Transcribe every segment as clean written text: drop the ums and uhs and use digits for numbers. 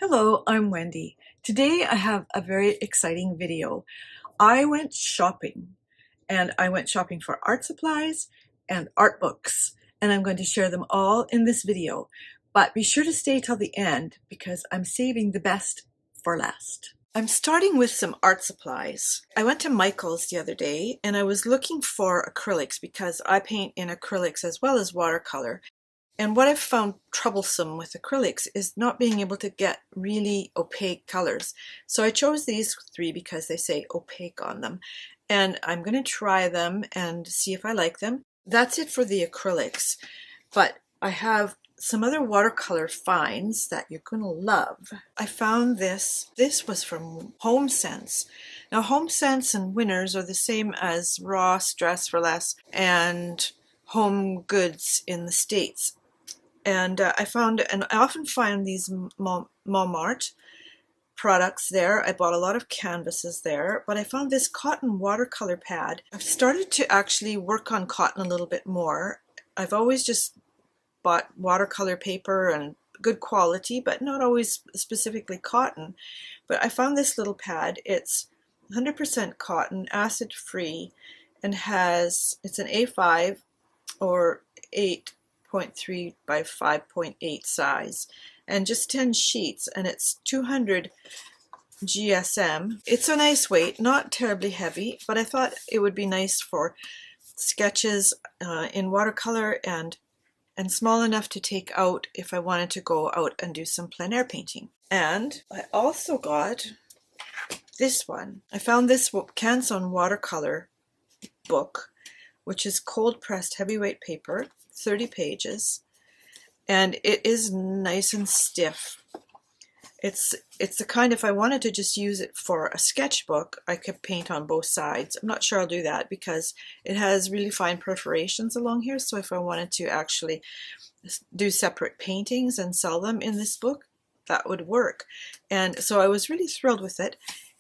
Hello, I'm Wendy. Today I have a very exciting video. I went shopping and I went shopping for art supplies and art books, and I'm going to share them all in this video. But be sure to stay till the end because I'm saving the best for last. I'm starting with some art supplies. I went to Michael's the other day and I was looking for acrylics because I paint in acrylics as well as watercolor. And what I've found troublesome with acrylics is not being able to get really opaque colors. So I chose these three because they say opaque on them. And I'm going to try them and see if I like them. That's it for the acrylics. But I have some other watercolor finds that you're going to love. I found this. This was from Home Sense. Now Home Sense and Winners are the same as Ross, Dress for Less, and Home Goods in the States. And I often find these Montmartre products there. I bought a lot of canvases there, but I found this cotton watercolor pad. I've started to actually work on cotton a little bit more. I've always just bought watercolor paper and good quality, but not always specifically cotton. But I found this little pad. It's 100% cotton, acid free, and it's an A5 or 8.3 by 5.8 size, and just 10 sheets, and it's 200 GSM. It's a nice weight, not terribly heavy, but I thought it would be nice for sketches in watercolor and small enough to take out if I wanted to go out and do some plein air painting. And I also got this one. I found this Canson watercolor book, which is cold pressed heavyweight paper, 30 pages, and it is nice and stiff. It's the kind, if I wanted to just use it for a sketchbook, I could paint on both sides. I'm not sure I'll do that because it has really fine perforations along here, so if I wanted to actually do separate paintings and sell them in this book, that would work. And so I was really thrilled with it.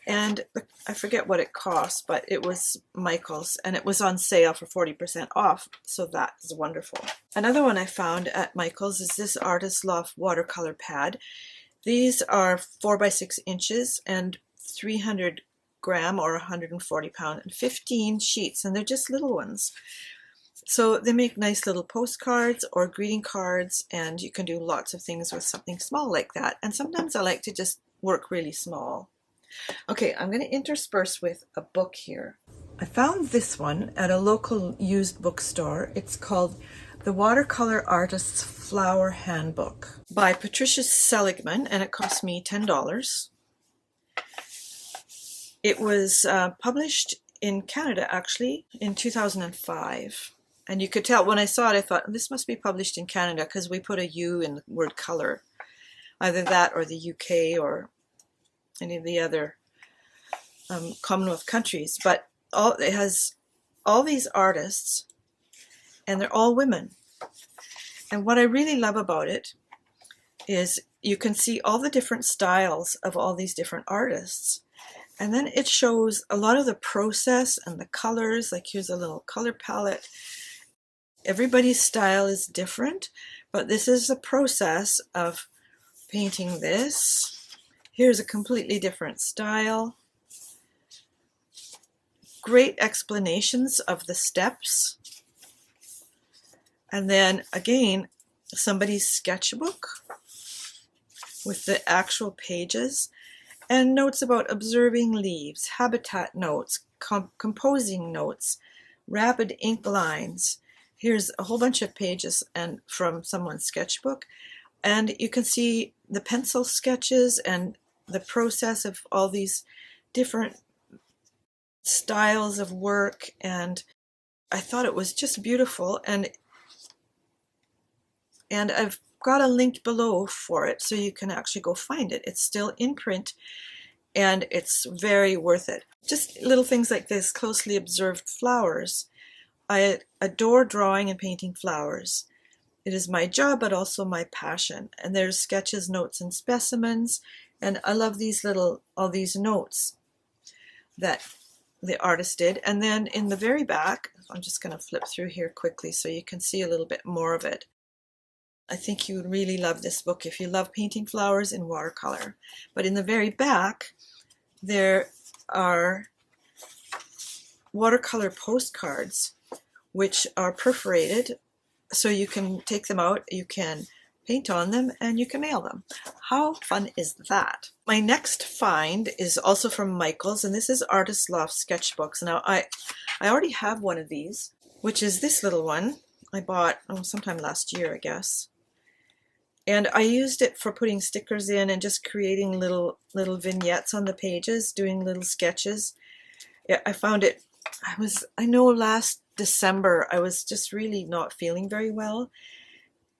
And I forget what it cost, but it was Michael's, and it was on sale for 40% off, so that is wonderful. Another one I found at Michael's is this Artist Loft watercolor pad. These are 4 by 6 inches and 300 gram or 140 pound and 15 sheets, and they're just little ones. So they make nice little postcards or greeting cards, and you can do lots of things with something small like that. And sometimes I like to just work really small. Okay, I'm going to intersperse with a book here. I found this one at a local used bookstore. It's called The Watercolor Artist's Flower Handbook by Patricia Seligman, and it cost me $10. It was published in Canada, actually, in 2005. And you could tell when I saw it, I thought, this must be published in Canada because we put a U in the word color. Either that or the UK or any of the other Commonwealth countries. But it has all these artists, and they're all women. And what I really love about it is you can see all the different styles of all these different artists. And then it shows a lot of the process and the colors. Like here's a little color palette. Everybody's style is different, but this is the process of painting this. Here's a completely different style. Great explanations of the steps. And then again, somebody's sketchbook with the actual pages and notes about observing leaves, habitat notes, composing notes, rapid ink lines. Here's a whole bunch of pages and from someone's sketchbook. And you can see the pencil sketches and the process of all these different styles of work, and I thought it was just beautiful. And I've got a link below for it so you can actually go find it. It's still in print and it's very worth it. Just little things like this, closely observed flowers. I adore drawing and painting flowers. It is my job, but also my passion. And there's sketches, notes, and specimens. And I love all these notes that the artist did. And then in the very back, I'm just going to flip through here quickly so you can see a little bit more of it. I think you would really love this book if you love painting flowers in watercolor. But in the very back, there are watercolor postcards which are perforated, so you can take them out, you can paint on them, and you can mail them. How fun is that? My next find is also from Michael's, and this is Artist Loft Sketchbooks. Now, I already have one of these, which is this little one I bought sometime last year, I guess. And I used it for putting stickers in and just creating little vignettes on the pages, doing little sketches. Yeah, I found it, I know last December I was just really not feeling very well,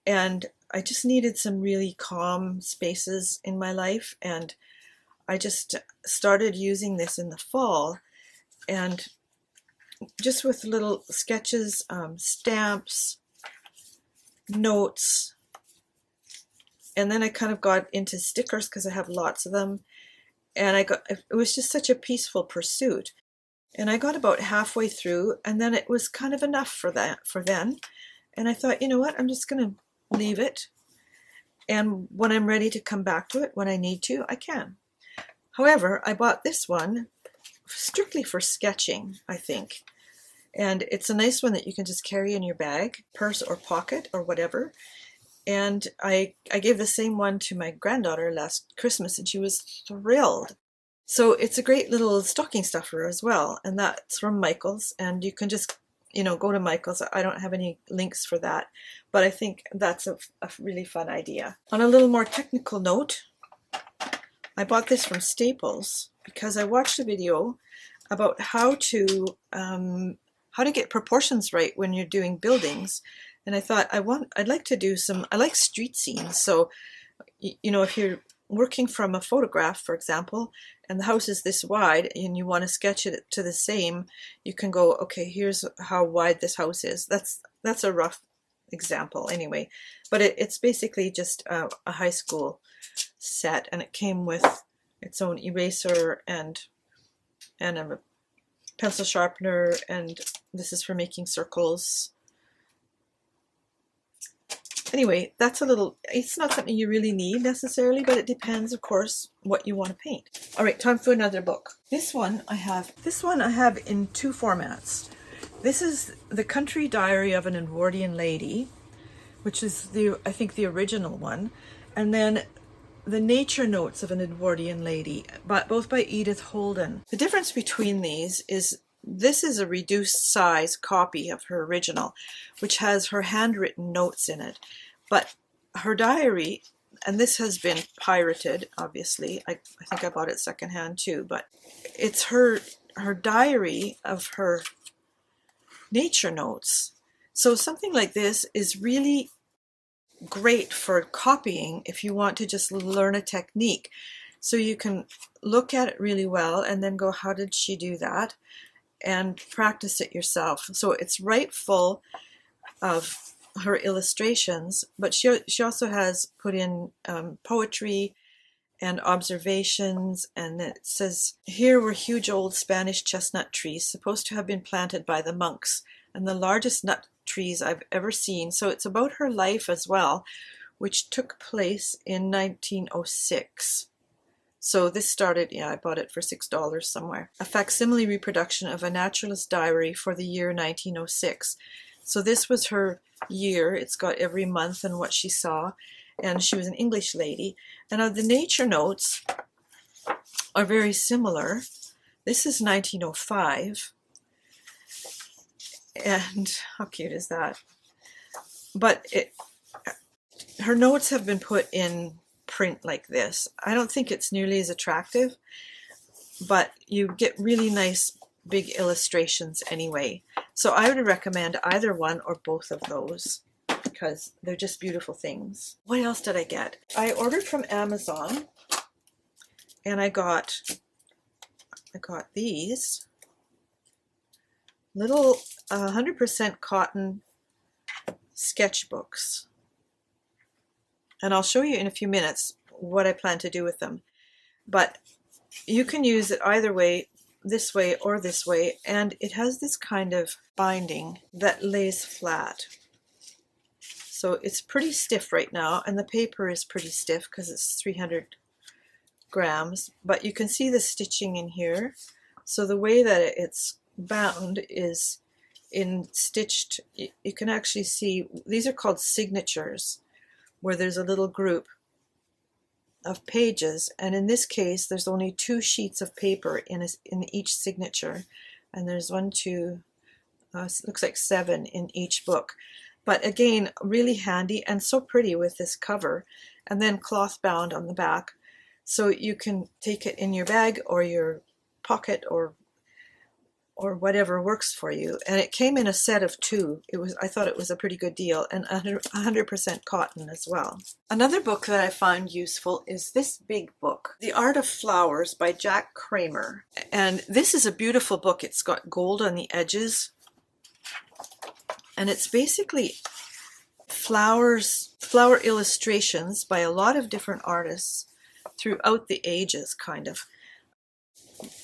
and I just needed some really calm spaces in my life, and I just started using this in the fall, and just with little sketches, stamps, notes, and then I kind of got into stickers because I have lots of them, and it was just such a peaceful pursuit. And I got about halfway through, and then it was kind of enough for then. And I thought, you know what, I'm just going to leave it. And when I'm ready to come back to it, when I need to, I can. However, I bought this one strictly for sketching, I think. And it's a nice one that you can just carry in your bag, purse or pocket or whatever. And I gave the same one to my granddaughter last Christmas, and she was thrilled. So it's a great little stocking stuffer as well, and that's from Michael's, and you can just, go to Michael's. I don't have any links for that, but I think that's a really fun idea. On a little more technical note, I bought this from Staples because I watched a video about how to get proportions right when you're doing buildings, and I thought I'd like to do I like street scenes. So, if you're working from a photograph, for example, and the house is this wide and you want to sketch it to the same, you can go, okay, here's how wide this house is. That's a rough example anyway, but it's basically just a high school set, and it came with its own eraser and a pencil sharpener, and this is for making circles. Anyway, it's not something you really need necessarily, but it depends, of course, what you want to paint. All right, time for another book. This one I have in two formats. This is The Country Diary of an Edwardian Lady, which is I think the original one, and then The Nature Notes of an Edwardian Lady, both by Edith Holden. The difference between these is this is a reduced size copy of her original, which has her handwritten notes in it. But her diary, and this has been pirated, obviously. I think I bought it secondhand too, but it's her diary of her nature notes. So something like this is really great for copying if you want to just learn a technique. So you can look at it really well and then go, how did she do that? And practice it yourself. So it's right full of her illustrations, but she also has put in poetry and observations, and it says, here were huge old Spanish chestnut trees supposed to have been planted by the monks, and the largest nut trees I've ever seen. So it's about her life as well, which took place in 1906. So this started, I bought it for $6 somewhere. A facsimile reproduction of a naturalist diary for the year 1906. So this was her year. It's got every month and what she saw. And she was an English lady. And the nature notes are very similar. This is 1905. And how cute is that? But her notes have been put in print like this. I don't think it's nearly as attractive, but you get really nice big illustrations anyway. So I would recommend either one or both of those because they're just beautiful things. What else did I get? I ordered from Amazon, and I got these little 100% cotton sketchbooks. And I'll show you in a few minutes what I plan to do with them. But you can use it either way, this way or this way, and it has this kind of binding that lays flat. So it's pretty stiff right now, and the paper is pretty stiff because it's 300 grams, but you can see the stitching in here. So the way that it's bound is in stitched, you can actually see, these are called signatures, where there's a little group of pages, and in this case there's only 2 sheets of paper in each signature, and there's 1, 2, looks like 7 in each book. But again, really handy and so pretty with this cover, and then cloth bound on the back, so you can take it in your bag or your pocket or whatever works for you. And it came in a set of 2. I thought it was a pretty good deal, and 100% cotton as well. Another book that I found useful is this big book, The Art of Flowers by Jack Kramer. And this is a beautiful book. It's got gold on the edges, and it's basically flower illustrations by a lot of different artists throughout the ages, kind of.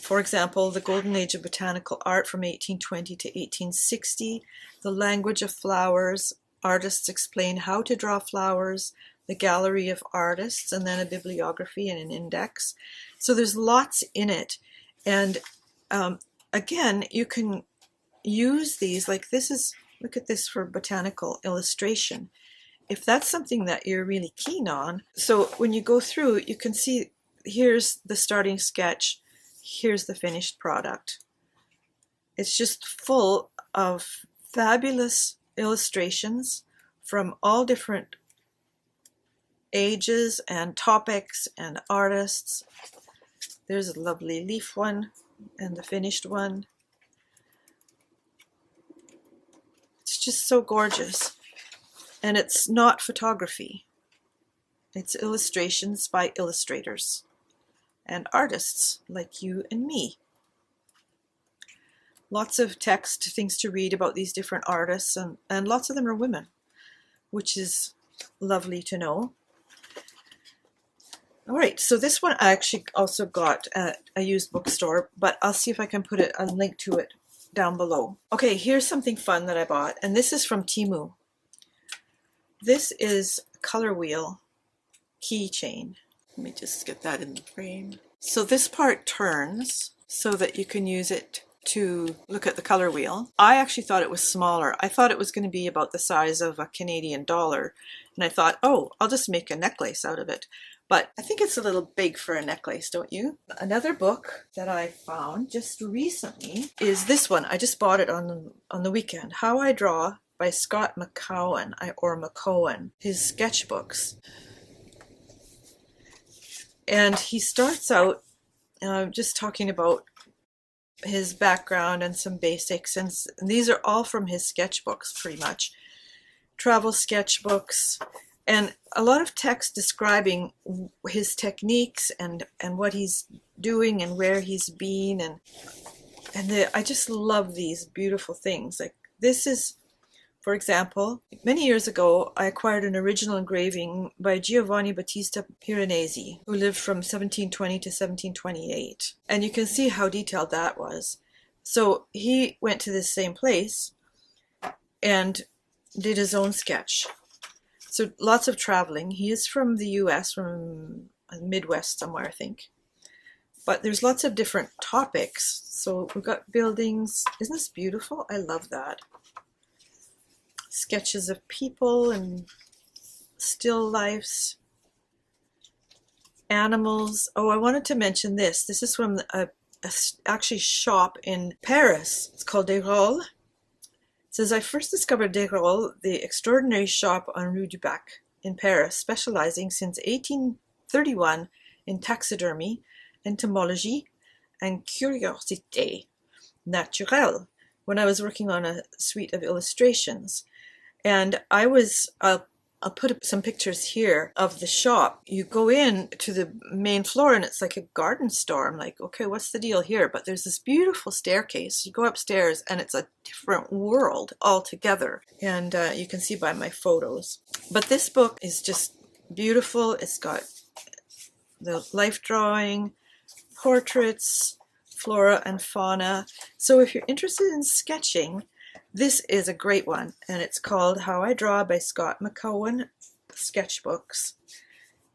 For example, the Golden Age of Botanical Art from 1820 to 1860, The Language of Flowers, Artists Explain How to Draw Flowers, The Gallery of Artists, and then a bibliography and an index. So there's lots in it. And again, you can use these, like this is, look at this for botanical illustration. If that's something that you're really keen on, so when you go through, you can see here's the starting sketch, here's the finished product. It's just full of fabulous illustrations from all different ages and topics and artists. There's a lovely leaf one and the finished one. It's just so gorgeous. And it's not photography. It's illustrations by illustrators and artists like you and me. Lots of text, things to read about these different artists, and lots of them are women, which is lovely to know. All right, so this one I actually also got at a used bookstore, but I'll see if I can put a link to it down below. Okay, here's something fun that I bought, and this is from Temu. This is a color wheel keychain. Let me just get that in the frame. So this part turns so that you can use it to look at the color wheel. I actually thought it was smaller. I thought it was going to be about the size of a Canadian dollar. And I thought, oh, I'll just make a necklace out of it. But I think it's a little big for a necklace, don't you? Another book that I found just recently is this one. I just bought it on the weekend. How I Draw by Scott McCowan, or McCowan, his sketchbooks. And he starts out just talking about his background and some basics, and these are all from his sketchbooks pretty much. Travel sketchbooks, and a lot of text describing his techniques and what he's doing and where he's been, and I just love these beautiful things. Like this is, for example, many years ago, I acquired an original engraving by Giovanni Battista Piranesi, who lived from 1720 to 1728. And you can see how detailed that was. So he went to this same place and did his own sketch. So lots of traveling. He is from the US, from Midwest somewhere, I think. But there's lots of different topics. So we've got buildings. Isn't this beautiful? I love that. Sketches of people and still lifes, animals. Oh, I wanted to mention this. This is from a actually shop in Paris. It's called Dewar. It says, I first discovered Dewar, the extraordinary shop on Rue du Bac in Paris, specializing since 1831 in taxidermy, entomology, and curiosité naturelle, when I was working on a suite of illustrations. And I'll put up some pictures here of the shop. You go in to the main floor and it's like a garden store. I'm like, okay, what's the deal here? But there's this beautiful staircase. You go upstairs and it's a different world altogether. And you can see by my photos. But this book is just beautiful. It's got the life drawing, portraits, flora and fauna. So if you're interested in sketching, This is a great one, and it's called How I Draw by Scott McCowan Sketchbooks,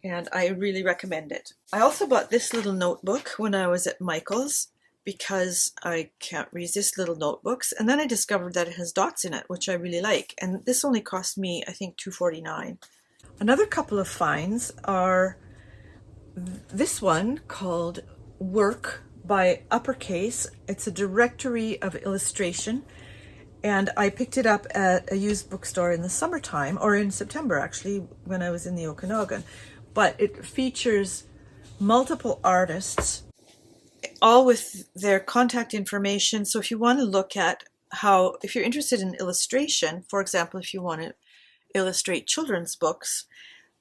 and I really recommend it. I also bought this little notebook when I was at Michael's because I can't resist little notebooks, and then I discovered that it has dots in it, which I really like, and this only cost me, I think, $2.49. Another couple of finds are this one called Work by Uppercase. It's a directory of illustration, and I picked it up at a used bookstore in the summertime, or in September actually, when I was in the Okanagan. But it features multiple artists, all with their contact information. So if you want to look at how, if you're interested in illustration, for example, if you want to illustrate children's books,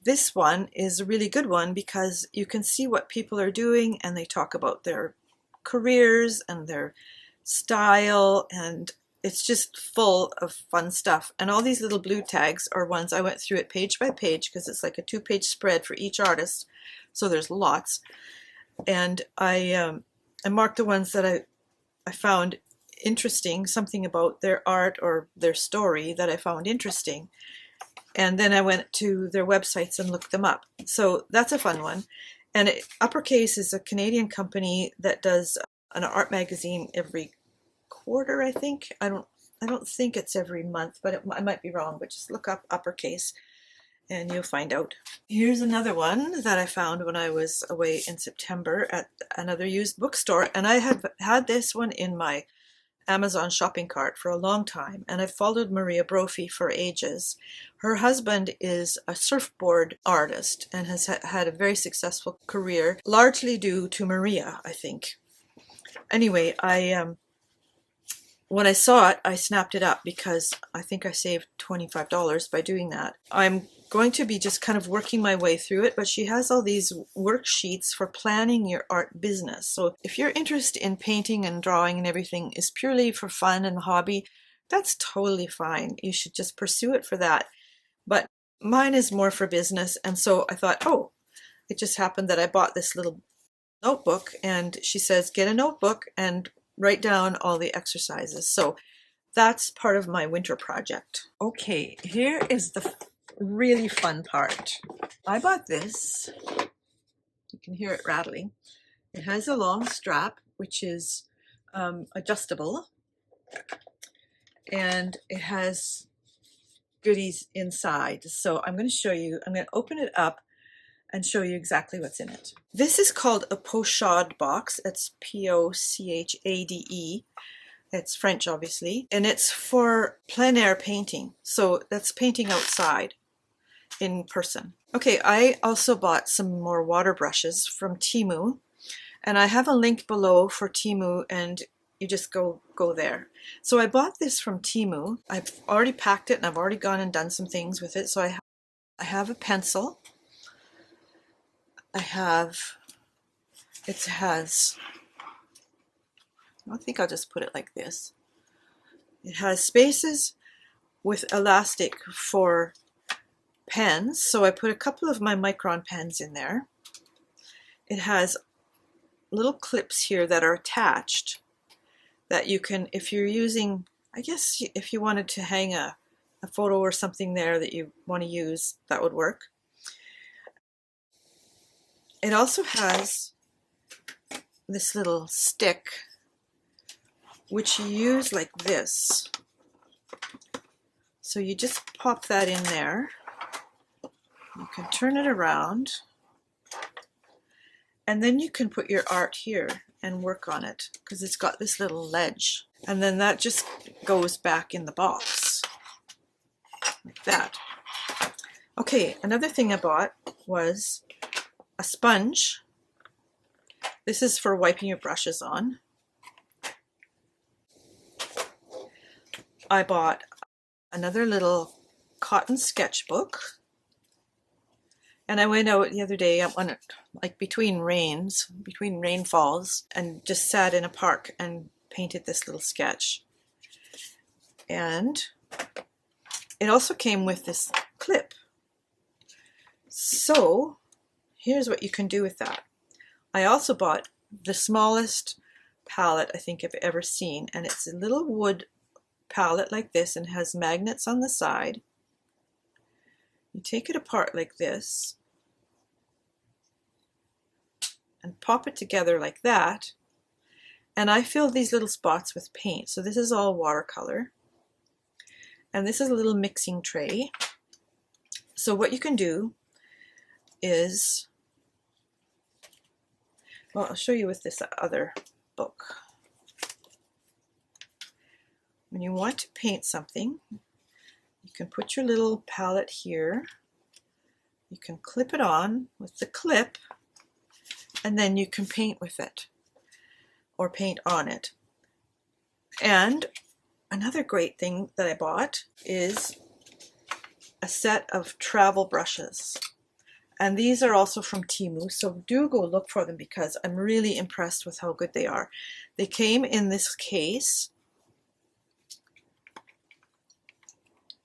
this one is a really good one because you can see what people are doing, and they talk about their careers and their style, and it's just full of fun stuff. And all these little blue tags are ones I went through it page by page because it's like a 2-page spread for each artist, so there's lots. And I marked the ones that I found interesting, something about their art or their story that I found interesting. And then I went to their websites and looked them up. So that's a fun one. And Uppercase is a Canadian company that does an art magazine every quarter, I think. I don't think it's every month, but I might be wrong, but just look up Uppercase and you'll find out. Here's another one that I found when I was away in September at another used bookstore, and I have had this one in my Amazon shopping cart for a long time, and I've followed Maria Brophy for ages. Her husband is a surfboard artist and has had a very successful career, largely due to Maria, I think. Anyway, when I saw it, I snapped it up because I think I saved $25 by doing that. I'm going to be just kind of working my way through it, but she has all these worksheets for planning your art business. So if your interest in painting and drawing and everything is purely for fun and hobby, that's totally fine. You should just pursue it for that. But mine is more for business, and so I thought, oh, it just happened that I bought this little notebook, and she says, get a notebook and write down all the exercises. So that's part of my winter project. Okay, here is the really fun part. I bought this. You can hear it rattling. It has a long strap, which is adjustable, and it has goodies inside. So I'm going to show you. I'm going to open it up and show you exactly what's in it. This is called a pochade box. It's Pochade. It's French, obviously, and it's for plein air painting. So that's painting outside in person. Okay, I also bought some more water brushes from Temu, and I have a link below for Temu, and you just go there. So I bought this from Temu. I've already packed it, and I've already gone and done some things with it. So I have a pencil. I think I'll just put it like this. It has spaces with elastic for pens, so I put a couple of my micron pens in there. It has little clips here that are attached that you can, if you're using, I guess if you wanted to hang a photo or something there that you want to use, that would work. It also has this little stick, which you use like this. So you just pop that in there. You can turn it around, and then you can put your art here and work on it because it's got this little ledge. And then that just goes back in the box like that. Okay, another thing I bought was a sponge. This is for wiping your brushes on. I bought another little cotton sketchbook, and I went out the other day on it, like between rainfalls, and just sat in a park and painted this little sketch. And it also came with this clip. So here's what you can do with that. I also bought the smallest palette I think I've ever seen, and it's a little wood palette like this and has magnets on the side. You take it apart like this and pop it together like that. And I fill these little spots with paint. So this is all watercolor. And this is a little mixing tray. So what you can do is, well, I'll show you with this other book. When you want to paint something, you can put your little palette here. You can clip it on with the clip, and then you can paint with it or paint on it. And another great thing that I bought is a set of travel brushes. And these are also from Temu, so do go look for them because I'm really impressed with how good they are. They came in this case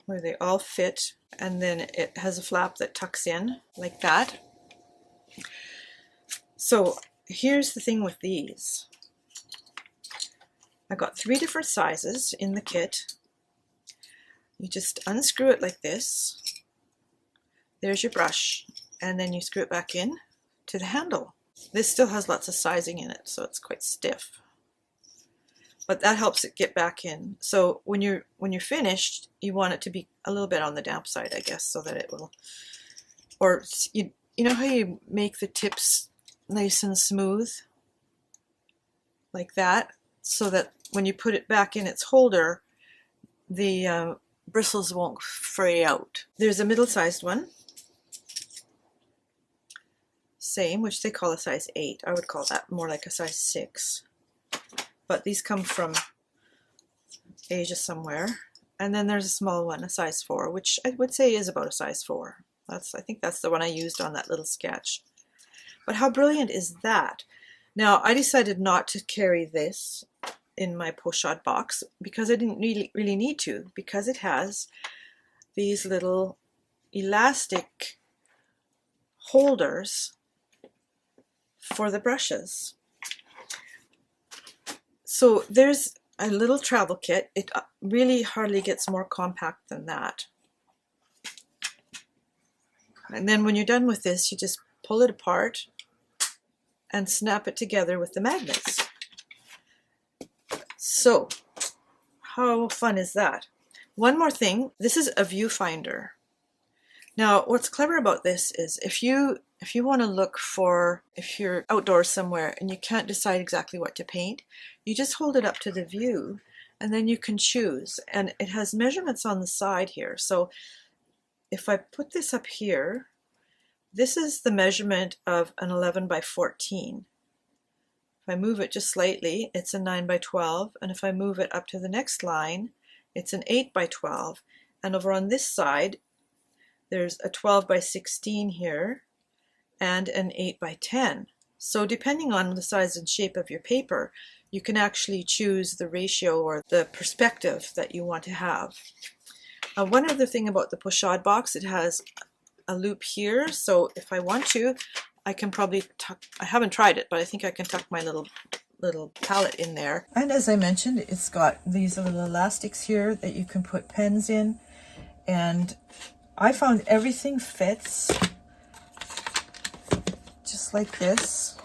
where they all fit, and then it has a flap that tucks in like that. So here's the thing with these. I got 3 different sizes in the kit. You just unscrew it like this. There's your brush, and then you screw it back in to the handle. This still has lots of sizing in it, so it's quite stiff. But that helps it get back in. So when you're finished, you want it to be a little bit on the damp side, I guess, so that it will, or you know how you make the tips nice and smooth? Like that, so that when you put it back in its holder, the bristles won't fray out. There's a middle-sized one, same, which they call a size 8. I would call that more like a size 6. But these come from Asia somewhere. And then there's a small one, a size 4, which I would say is about a size 4. I think that's the one I used on that little sketch. But how brilliant is that? Now, I decided not to carry this in my pochade box because I didn't really need to, because it has these little elastic holders for the brushes. So there's a little travel kit. It really hardly gets more compact than that. And then when you're done with this, you just pull it apart and snap it together with the magnets. So how fun is that? One more thing, this is a viewfinder. Now what's clever about this is if you want to look for, if you're outdoors somewhere and you can't decide exactly what to paint, you just hold it up to the view and then you can choose. And it has measurements on the side here. So if I put this up here, this is the measurement of an 11 by 14. If I move it just slightly, it's a 9 by 12. And if I move it up to the next line, it's an 8 by 12. And over on this side, there's a 12 by 16 here and an 8 by 10. So depending on the size and shape of your paper, you can actually choose the ratio or the perspective that you want to have. One other thing about the pochade box, it has a loop here, so if I want to, I can probably tuck, I haven't tried it, but I think I can tuck my little palette in there. And as I mentioned, it's got these little elastics here that you can put pens in, and I found everything fits just like this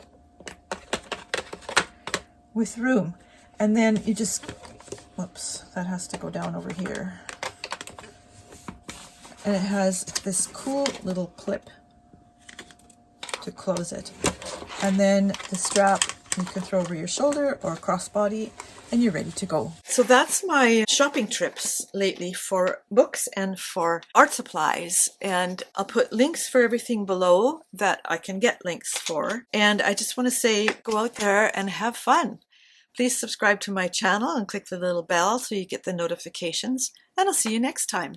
with room. And then you just, whoops, that has to go down over here. And it has this cool little clip to close it. And then the strap you can throw over your shoulder or crossbody, and you're ready to go. So that's my shopping trips lately for books and for art supplies. And I'll put links for everything below that I can get links for. And I just want to say, go out there and have fun. Please subscribe to my channel and click the little bell so you get the notifications. And I'll see you next time.